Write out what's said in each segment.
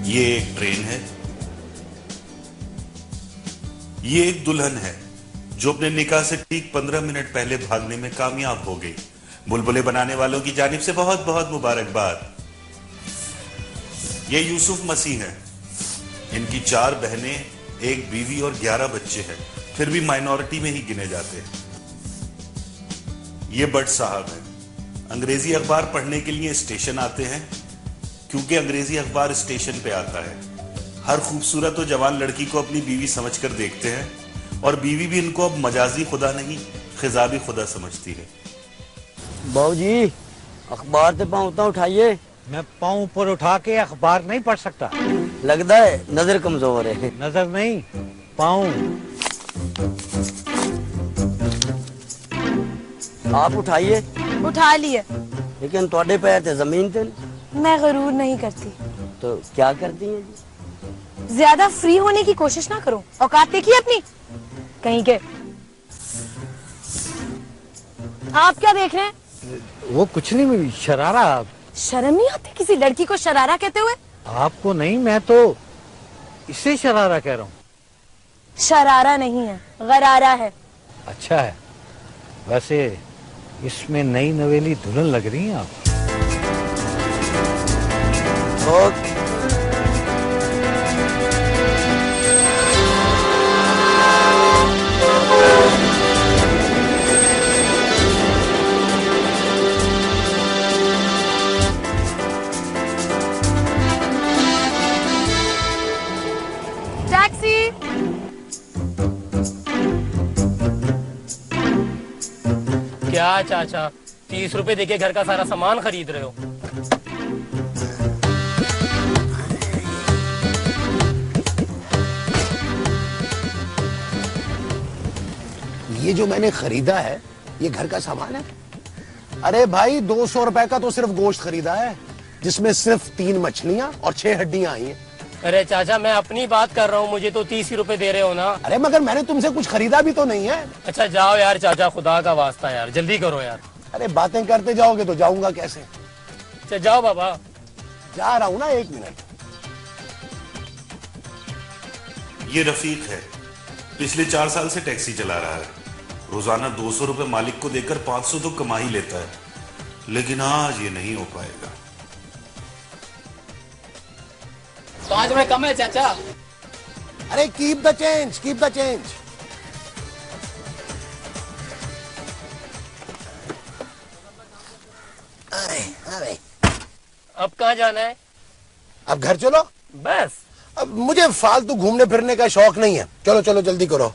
ये एक ट्रेन है, ये एक दुल्हन है जो अपने निकाह से ठीक 15 मिनट पहले भागने में कामयाब हो गई। बुलबुले बनाने वालों की जानिब से बहुत बहुत मुबारकबाद। ये यूसुफ मसीह है, इनकी 4 बहनें, 1 बीवी और 11 बच्चे हैं, फिर भी माइनॉरिटी में ही गिने जाते हैं। ये बट साहब है, अंग्रेजी अखबार पढ़ने के लिए स्टेशन आते हैं, क्योंकि अंग्रेजी अखबार स्टेशन पे आता है। हर खूबसूरत और जवान लड़की को अपनी बीवी समझकर देखते हैं और बीवी भी इनको अब मजाजी खुदा नहीं खिजाबी खुदा समझती है। बाबूजी अखबार से पाँव तो उठाइए। मैं पाँव ऊपर उठा के अखबार नहीं पढ़ सकता। लगता है नजर कमजोर है। नजर नहीं, पाँव। आप उठाइए। उठा लिए, लेकिन थोड़े पैर थे जमीन थे। मैं गरूर नहीं करती। तो क्या करती हैं जी? ज्यादा फ्री होने की कोशिश ना करो, औकात देखिए अपनी कहीं के। आप क्या देख रहे हैं? वो कुछ नहीं, शरारा। शर्म नहीं आती किसी लड़की को शरारा कहते हुए? आपको नहीं, मैं तो इसे शरारा कह रहा हूँ। शरारा नहीं है, गरारा है। अच्छा है। वैसे इसमें नई नवेली दुल्हन लग रही हैं आप। टैक्सी। क्या चाचा 30 रुपए देके घर का सारा सामान खरीद रहे हो? ये जो मैंने खरीदा है ये घर का सामान है। अरे भाई 200 रुपए का तो सिर्फ गोश्त खरीदा है, जिसमें सिर्फ 3 मछलियां और 6 हड्डियां आई हैं। अरे चाचा मैं अपनी बात कर रहा हूँ, मुझे तो 30 ही रुपए दे रहे हो ना। अरे मगर मैंने तुमसे कुछ खरीदा भी तो नहीं है। अच्छा जाओ यार चाचा, खुदा का वास्ता यार, जल्दी करो यार। अरे बातें करते जाओगे तो जाऊंगा कैसे? अच्छा जाओ बाबा। जा रहा हूं ना, 1 मिनट। ये रफीक है, पिछले 4 साल से टैक्सी चला रहा है। रोजाना 200 रुपए मालिक को देकर 500 तो कमा ही लेता है, लेकिन आज ये नहीं हो पाएगा। 5 में कम है चाचा। अरे keep the change, keep the change. अरे अरे अब कहाँ जाना है? अब घर चलो। बस अब मुझे फालतू घूमने फिरने का शौक नहीं है। चलो चलो जल्दी करो।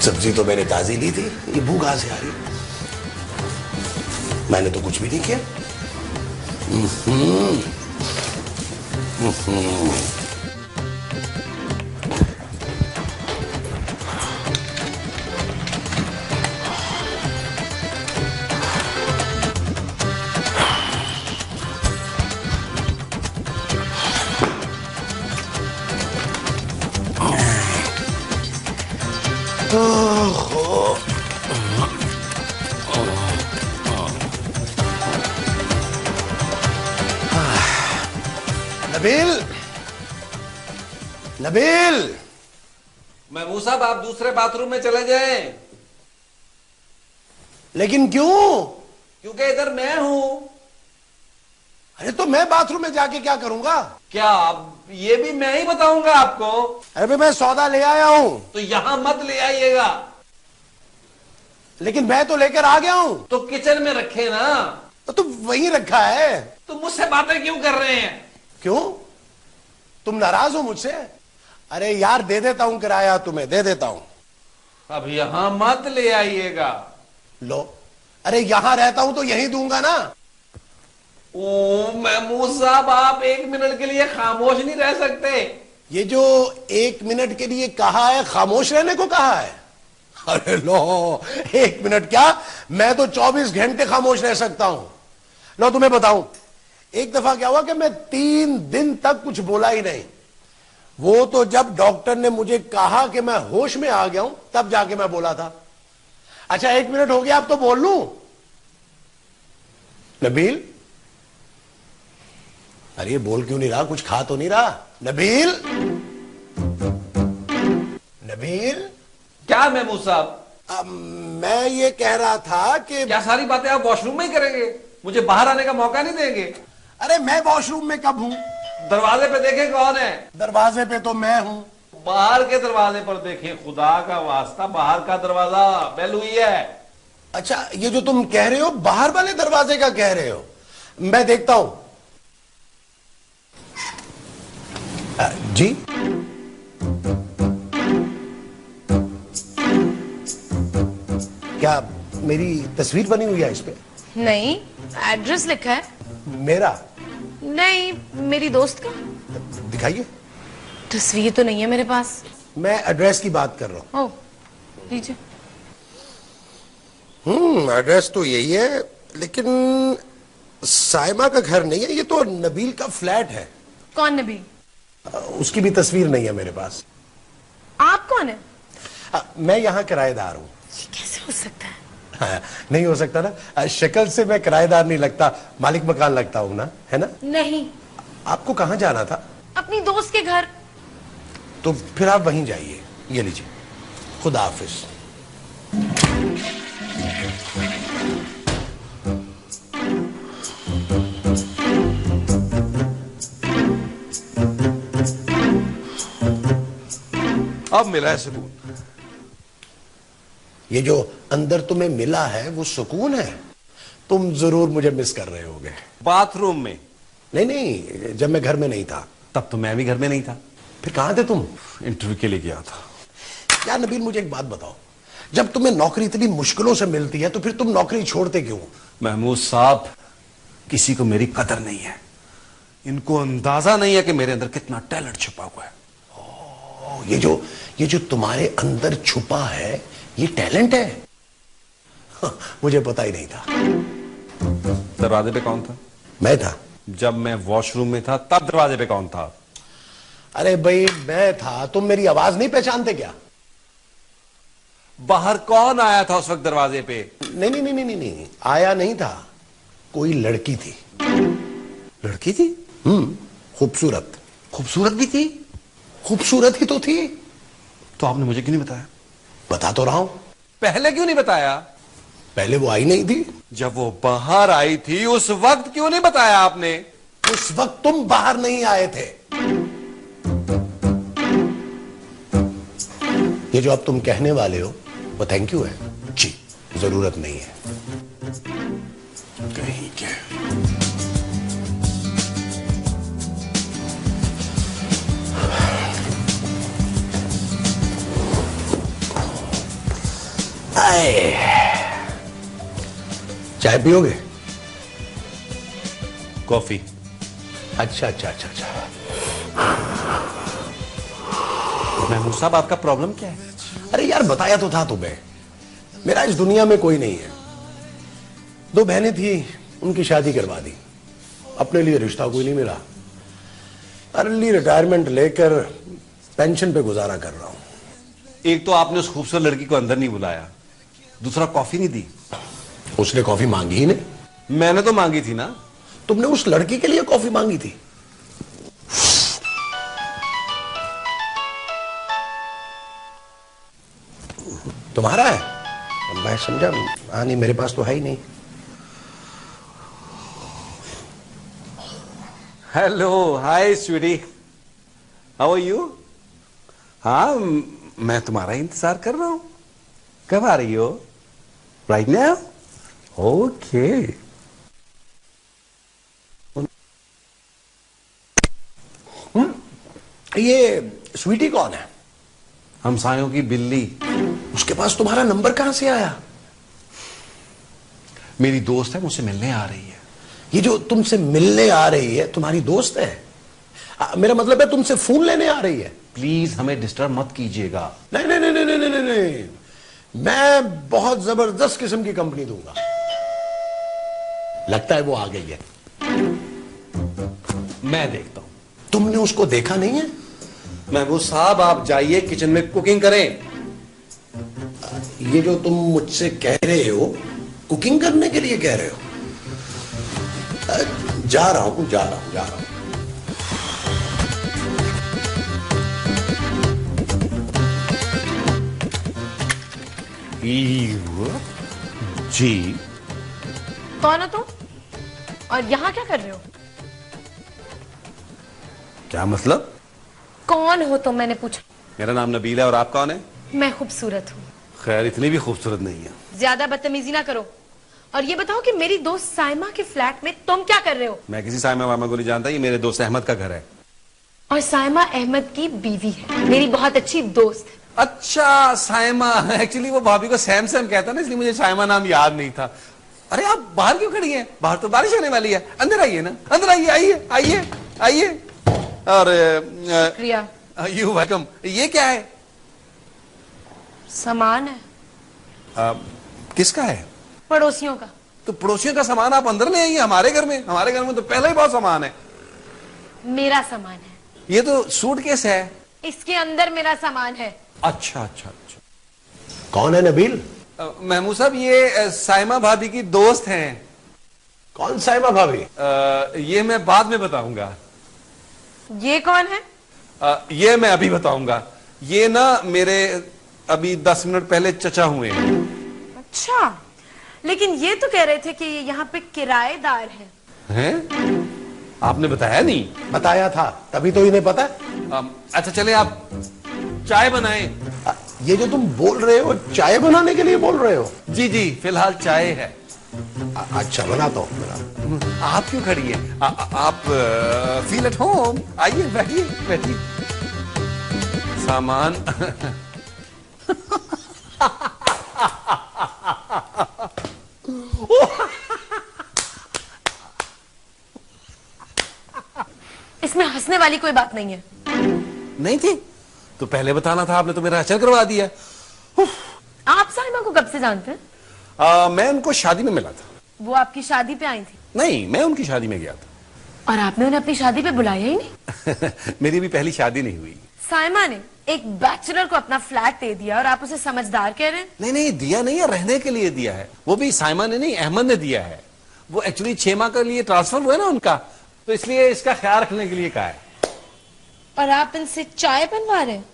सब्जी तो मैंने ताजी ली थी, ये बू कहां से आ रही? मैंने तो कुछ भी नहीं किया। नबील, नबील। महमूद साहब आप दूसरे बाथरूम में चले जाएं। लेकिन क्यों? क्योंकि इधर मैं हूं। अरे तो मैं बाथरूम में जाके क्या करूंगा? क्या ये भी मैं ही बताऊंगा आपको? अरे मैं सौदा ले आया हूं। तो यहां मत ले आइएगा। लेकिन मैं तो लेकर आ गया हूं। तो किचन में रखे ना। तो वहीं रखा है। तो मुझसे बातें क्यों कर रहे हैं? क्यों? तुम नाराज हो मुझसे? अरे यार दे देता हूं किराया, तुम्हें दे देता हूं। अब यहां मत ले आइएगा। लो, अरे यहां रहता हूं तो यहीं दूंगा ना। ओ महमूद साहब आप 1 मिनट के लिए खामोश नहीं रह सकते। ये जो 1 मिनट के लिए कहा है, खामोश रहने को कहा है? अरे लो, 1 मिनट क्या, मैं तो 24 घंटे खामोश रह सकता हूं। लो तुम्हें बताऊं, एक दफा क्या हुआ कि मैं 3 दिन तक कुछ बोला ही नहीं। वो तो जब डॉक्टर ने मुझे कहा कि मैं होश में आ गया हूं तब जाके मैं बोला था। अच्छा 1 मिनट हो गया, अब तो बोल लूं। नबील, अरे ये बोल क्यों नहीं रहा? कुछ खा तो नहीं रहा? नबील, नबील। क्या महमूद साहब? मैं ये कह रहा था कि क्या सारी बातें आप वॉशरूम में ही करेंगे? मुझे बाहर आने का मौका नहीं देंगे? अरे मैं वॉशरूम में कब हूं? दरवाजे पे देखें कौन है? दरवाजे पे तो मैं हूं। बाहर के दरवाजे पर देखें, खुदा का वास्ता, बाहर का दरवाजा बेल हुई है। अच्छा, ये जो तुम कह रहे हो बाहर वाले दरवाजे का कह रहे हो, मैं देखता हूं। जी, क्या मेरी तस्वीर बनी हुई है इस पे? नहीं, एड्रेस लिखा है। मेरा? नहीं, मेरी दोस्त का। दिखाइए। तस्वीर तो नहीं है मेरे पास। मैं एड्रेस की बात कर रहा हूं। ओह, लीजिए। एड्रेस तो यही है, लेकिन साइमा का घर नहीं है, ये तो नबील का फ्लैट है। कौन नबील? उसकी भी तस्वीर नहीं है मेरे पास। आप कौन है? मैं यहां किराएदार हूं। ये कैसे हो सकता है? हाँ, नहीं हो सकता ना, शक्ल से मैं किराएदार नहीं लगता, मालिक मकान लगता हूं ना, है ना? नहीं। आपको कहां जाना था? अपनी दोस्त के घर। तो फिर आप वहीं जाइए। ये लीजिए, खुदा हाफिज। अब मिला है सुकून। ये जो अंदर तुम्हें मिला है वो सुकून है। तुम जरूर मुझे मिस कर रहे होगे। बाथरूम में? नहीं नहीं, जब मैं घर में नहीं था। तब तो मैं भी घर में नहीं था। फिर कहां थे तुम? इंटरव्यू के लिए गया था। यार नबील, मुझे एक बात बताओ, जब तुम्हें नौकरी इतनी मुश्किलों से मिलती है तो फिर तुम नौकरी छोड़ते क्यों? महमूद साहब, किसी को मेरी कदर नहीं है। इनको अंदाजा नहीं है कि मेरे अंदर कितना टैलेंट छुपा हुआ है। ये जो तुम्हारे अंदर छुपा है, ये टैलेंट है? मुझे पता ही नहीं था। दरवाजे पे कौन था? मैं था। जब मैं वॉशरूम में था तब दरवाजे पे कौन था? अरे भाई मैं था, तुम मेरी आवाज नहीं पहचानते क्या? बाहर कौन आया था उस वक्त दरवाजे पे? नहीं नहीं नहीं नहीं नहीं, आया नहीं था, कोई लड़की थी। लड़की थी? खूबसूरत। खूबसूरत भी थी? खूबसूरत ही तो थी। तो आपने मुझे क्यों नहीं बताया? बता तो रहा हूं। पहले क्यों नहीं बताया? पहले वो आई नहीं थी। जब वो बाहर आई थी उस वक्त क्यों नहीं बताया आपने? उस वक्त तुम बाहर नहीं आए थे। ये जो अब तुम कहने वाले हो वो थैंक यू है जी, जरूरत नहीं है। कहीं के आए, चाय पियोगे? कॉफी। अच्छा अच्छा अच्छा अच्छा। महमूद साहब, आपका प्रॉब्लम क्या है? अरे यार, बताया तो था तुम्हें, मेरा इस दुनिया में कोई नहीं है। 2 बहनें थी, उनकी शादी करवा दी। अपने लिए रिश्ता कोई नहीं मिला। अर्ली रिटायरमेंट लेकर पेंशन पे गुजारा कर रहा हूं। एक तो आपने उस खूबसूरत लड़की को अंदर नहीं बुलाया, दूसरा कॉफी नहीं दी। उसने कॉफी मांगी ही नहीं। मैंने तो मांगी थी ना। तुमने उस लड़की के लिए कॉफी मांगी थी? तुम्हारा है? मैं समझा। हाँ नहीं, मेरे पास तो है ही नहीं। Hello, hi sweetie, how are you? हाँ, मैं तुम्हारा इंतजार कर रहा हूं। कब आ रही हो? Right now? ओके। ये स्वीटी कौन है? हमसायों की बिल्ली। उसके पास तुम्हारा नंबर कहां से आया? मेरी दोस्त है, मुझसे मिलने आ रही है। ये जो तुमसे मिलने आ रही है तुम्हारी दोस्त है? मेरा मतलब है तुमसे फोन लेने आ रही है। प्लीज हमें डिस्टर्ब मत कीजिएगा। नहीं नहीं नहीं नहीं नहीं नहीं नहीं, मैं बहुत जबरदस्त किस्म की कंपनी दूंगा। लगता है वो आ गई है। मैं देखता हूं। तुमने उसको देखा नहीं है? महबूब साहब आप जाइए किचन में कुकिंग करें। ये जो तुम मुझसे कह रहे हो, कुकिंग करने के लिए कह रहे हो? जा रहा हूं। जी कौन हो तुम और यहाँ क्या कर रहे हो? क्या मतलब? कौन हो तुम, मैंने पूछा। मेरा नाम नबील है और आप कौन है? मैं खूबसूरत हूँ। खैर इतनी भी खूबसूरत नहीं है। ज्यादा बदतमीजी ना करो और ये बताओ कि मेरी दोस्त साइमा के फ्लैट में तुम क्या कर रहे हो? मैं किसी साइमा वामा को नहीं जानता, ये मेरे दोस्त अहमद का घर है। और साइमा अहमद की बीवी है, मेरी बहुत अच्छी दोस्त है। अच्छा साइमा, एक्चुअली वो भाभी को सैम सैम कहता ना, इसलिए मुझे साइमा नाम याद नहीं था। अरे आप बाहर क्यों खड़ी हैं? बाहर तो बारिश होने वाली है, अंदर आइए ना, अंदर आइए, आइए आइए आइए। और प्रिया, यू वेलकम। ये क्या है? सामान है। किसका है? पड़ोसियों का। तो पड़ोसियों का सामान आप अंदर ले आइए हमारे घर में। हमारे घर में तो पहले ही बहुत सामान है। मेरा सामान है। ये तो सूटकेस है। इसके अंदर मेरा सामान है। अच्छा अच्छा अच्छा। कौन है नबील? महमूद साहब ये साइमा भाभी की दोस्त हैं। कौन साइमा भाभी? ये मैं बाद में बताऊंगा। ये कौन है? ये मैं अभी बताऊंगा। ये ना मेरे अभी 10 मिनट पहले चचा हुए हैं। अच्छा, लेकिन ये तो कह रहे थे कि ये यहाँ पे किराएदार हैं? आपने बताया नहीं? बताया था, तभी तो इन्हें पता है। अच्छा चले आप चाय बनाएं। ये जो तुम बोल रहे हो, चाय बनाने के लिए बोल रहे हो? जी जी, फिलहाल चाय है। अच्छा बनाता हूँ। आप क्यों खड़ी हैं? आप फील एट होम। आइए बैठिए बैठिए। सामान इसमें हंसने वाली कोई बात नहीं है। नहीं थी तो पहले बताना था, आपने तो मेरा अचर करवा दिया। आप साइमा को कब से जानते हैं? मैं उनको शादी में मिला था। वो आपकी शादी पे आई थी? नहीं, मैं उनकी शादी में गया था। और आपने उन्हें अपनी शादी पे बुलाया ही नहीं? मेरी भी पहली शादी नहीं हुई। साइमा ने एक बैचलर को अपना फ्लैट दे दिया और आप उसे समझदार कह रहे हैं? नहीं नहीं, दिया नहीं है, रहने के लिए दिया है। वो भी साइमा ने नहीं, अहमद ने दिया है। वो एक्चुअली 6 माह के लिए ट्रांसफर हुआ ना उनका, तो इसलिए इसका ख्याल रखने के लिए कहा है। और आप इनसे चाय बनवा रहे हैं?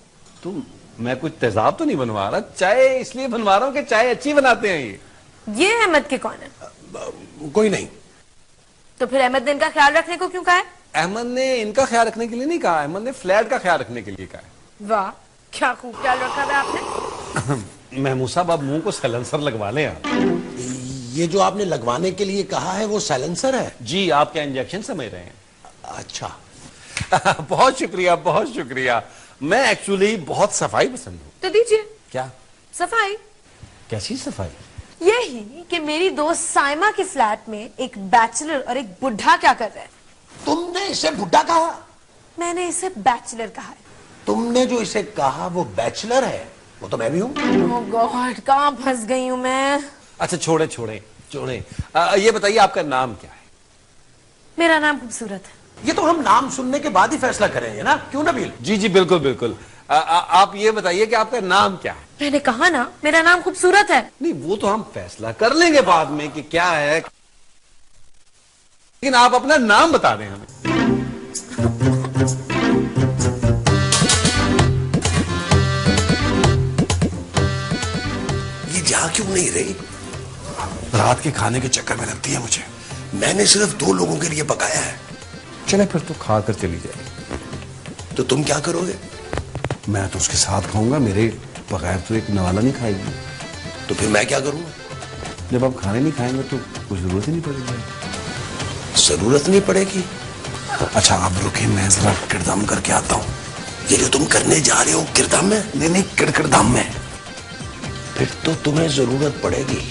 तुम, मैं कुछ तेजाब तो नहीं बनवा रहा, चाय इसलिए बनवा रहा हूँ कि चाय अच्छी बनाते हैं ये अहमद के कौन है? कोई नहीं। तो फिर अहमद ने इनका ख्याल रखने को क्यों कहा है? अहमद ने इनका ख्याल रखने के लिए नहीं कहा, अहमद ने फ्लैट का ख्याल रखने के लिए कहा है। वाह, क्या खूब ख्याल रखा है आपने। महमूद साहब आप मुंह को सैलेंसर लगवा लें आप। ये जो आपने लगवाने के लिए कहा है वो साइलेंसर है? जी, आप क्या इंजेक्शन समझ रहे हैं? अच्छा। बहुत शुक्रिया, बहुत शुक्रिया। मैं एक्चुअली बहुत सफाई पसंद हूँ। तो दीजिए। क्या सफाई? कैसी सफाई? यही कि मेरी दोस्त साइमा के फ्लैट में एक बैचलर और एक बुढ़ा क्या कर रहे हैं। तुमने इसे बुढ़ा कहा? मैंने इसे बैचलर कहा है। तुमने जो इसे कहा वो बैचलर है, वो तो मैं भी हूँ। ओह गॉड, कहाँ फंस गई हूँ मैं। अच्छा छोड़े छोड़े छोड़े, ये बताइए आपका नाम क्या है? मेरा नाम खूबसूरत है। ये तो हम नाम सुनने के बाद ही फैसला करेंगे ना, क्यों नबील? जी जी बिल्कुल बिल्कुल। आप ये बताइए कि आपका नाम क्या है? मैंने कहा ना, मेरा नाम खूबसूरत है। नहीं, वो तो हम फैसला कर लेंगे बाद में कि क्या है, लेकिन आप अपना नाम बता दें हमें। ये जा क्यों नहीं रही? रात के खाने के चक्कर में लगती है मुझे। मैंने सिर्फ 2 लोगों के लिए पकाया है। चले फिर तो खाकर चली जाए। तो तुम क्या करोगे? मैं तो उसके साथ खाऊंगा, मेरे बगैर तो एक नवाला नहीं खाएगी। तो फिर मैं क्या करूंगा? जब आप खाने नहीं खाएंगे तो कुछ जरूरत ही नहीं पड़ेगी। जरूरत नहीं पड़ेगी? अच्छा आप रुके, मैं जरा किरदाम करके आता हूँ। ये जो तुम करने जा रहे हो किरदाम में? नहीं नहीं, किरदाम में। फिर तो तुम्हें जरूरत पड़ेगी।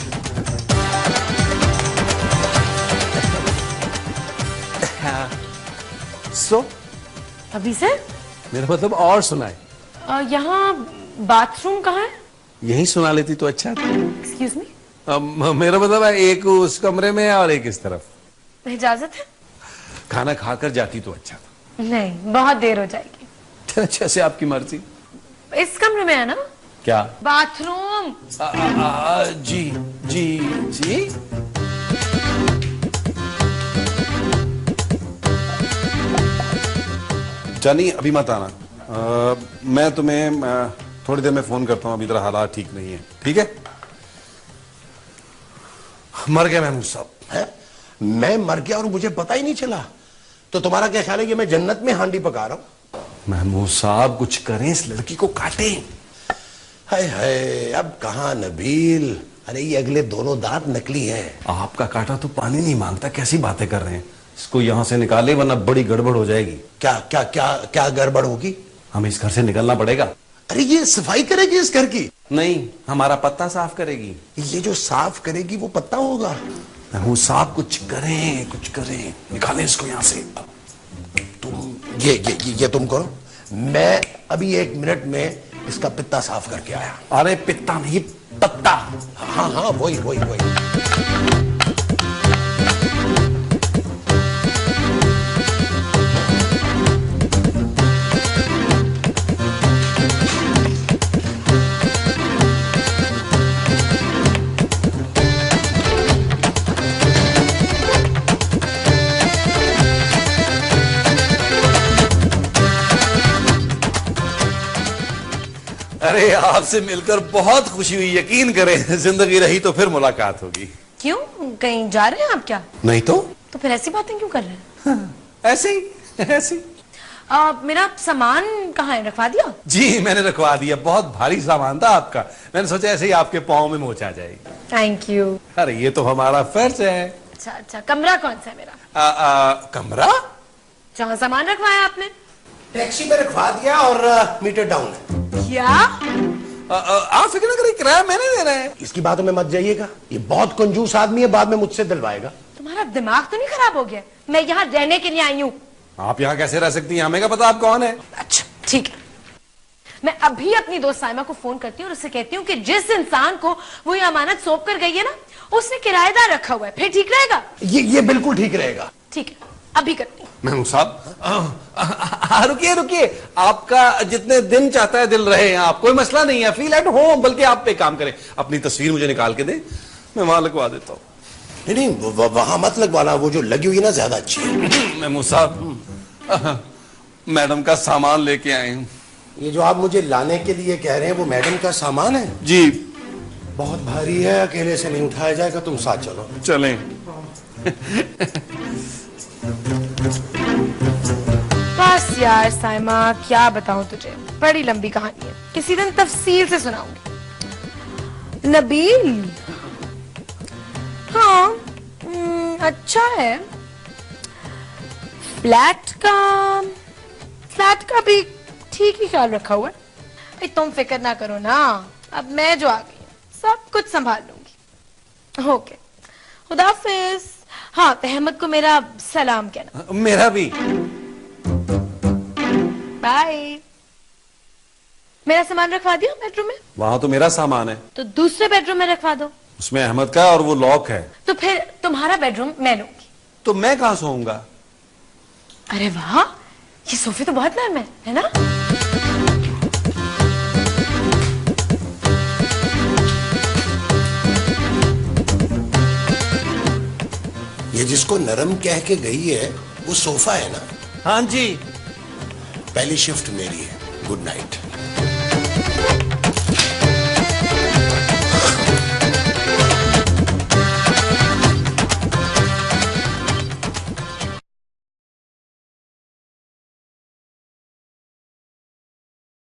अभी से? मेरा मतलब और सुनाए। यहाँ बाथरूम कहाँ है? यही सुना लेती तो अच्छा था। Excuse me? मेरा मतलब है एक उस कमरे में है और एक इस तरफ। इजाजत है? खाना खाकर जाती तो अच्छा था। नहीं, बहुत देर हो जाएगी। जैसे आपकी मर्जी। इस कमरे में है ना? क्या? बाथरूम। जी जी जी। जानी अभी मत आना। मैं तुम्हें थोड़ी देर में फोन करता हूँ, अभी तरह हालात ठीक नहीं है। ठीक है? मर गया महमूद साहब। है? मैं मर गया और मुझे पता ही नहीं चला? तो तुम्हारा क्या ख्याल है कि मैं जन्नत में हांडी पका रहा हूं? महमूद साहब कुछ करें, इस लड़की को काटें। हाय हाय, अब कहां नबील। अरे ये अगले दोनों दांत नकली हैं। आपका काटा तो पानी नहीं मांगता, कैसी बातें कर रहे हैं? इसको यहां से निकाले वरना बड़ी गड़बड़ हो जाएगी। क्या क्या क्या क्या गड़बड़ होगी? हमें इस घर से निकलना पड़ेगा। अरे ये सफाई करेगी इस घर की? नहीं, हमारा पत्ता साफ करेगी। ये जो साफ करेगी वो पत्ता होगा? महमूद साहब कुछ करें, कुछ करें, निकालें इसको यहां से। तुम ये तुम करो, मैं अभी 1 मिनट में इसका पित्ता साफ करके आया। अरे पित्ता नहीं, पत्ता। हाँ हाँ वही वही वही। अरे आपसे मिलकर बहुत खुशी हुई, यकीन करें जिंदगी रही तो फिर मुलाकात होगी। क्यों, कहीं जा रहे हैं आप क्या? नहीं तो फिर ऐसी बातें क्यों कर रहे हैं? ऐसे ही ऐसे ही। मेरा सामान कहाँ है, रखवा दिया? जी मैंने रखवा दिया, बहुत भारी सामान था आपका, मैंने सोचा ऐसे ही आपके पाँव में मोच आ जाएगी। Thank you. अरे ये तो हमारा फर्ज है। अच्छा अच्छा, कमरा कौन सा है मेरा? कमरा जहाँ सामान रखवाया आपने? टैक्सी में रखवा दिया और मीटर डाउन है। क्या? आप फिक्र न करिए, किराया मैंने देना है। इसकी बातों में मत जाइएगा, ये बहुत कंजूस आदमी है, बाद में मुझसे दिलवाएगा। तुम्हारा दिमाग तो नहीं खराब हो गया? मैं यहाँ रहने के लिए आई हूँ। आप यहाँ कैसे रह सकती हैं? हमें क्या पता आप कौन है? अच्छा ठीक है, मैं अभी अपनी दोस्त साइमा को फोन करती हूँ और उससे कहती हूँ कि जिस इंसान को वो ये अमानत सौंप कर गई है ना, उसने किराएदार रखा हुआ है। फिर ठीक रहेगा? ये बिल्कुल ठीक रहेगा। ठीक है, अभी करती हूँ। महमूद साहब रुकिए रुकिए, आपका जितने दिन चाहता है दिल रहे हैं, आप कोई मसला नहीं है, फील एट होम। बल्कि आप पे काम करें, अपनी तस्वीर मुझे निकाल के दें, मैं वहां लगवा देता हूँ। नहीं वहां मत लगवाना, वो जो लगी हुई ना ज्यादा अच्छी है। महमूद साहब मैडम का सामान लेके आए हूँ। ये जो आप मुझे लाने के लिए कह रहे हैं वो मैडम का सामान है? जी। बहुत भारी है, अकेले से नहीं उठाया जाएगा, तुम साथ चलो। चलें। बस यार साइमा, क्या बताऊं तुझे, बड़ी लंबी कहानी है, किसी दिन तफसील से सुनाऊंगी। नबील, हाँ अच्छा है, फ्लैट का भी ठीक ही ख्याल रखा हुआ है। तुम फिक्र ना करो ना, अब मैं जो आ गई सब कुछ संभाल लूंगी। ओके, खुदाफिज। हाँ, अहमद को मेरा सलाम कहना। मेरा भी। बाय। मेरा सामान रखवा दिया बेडरूम में? वहां तो मेरा सामान है। तो दूसरे बेडरूम में रखवा दो। उसमें अहमद का और वो लॉक है। तो फिर तुम्हारा बेडरूम मैं लूंगी। तो मैं कहां सोऊंगा? अरे वाह, ये सोफे तो बहुत नरम है ना? ये जिसको नरम कह के गई है वो सोफा है ना? हाँ जी। पहली शिफ्ट मेरी है, गुड नाइट।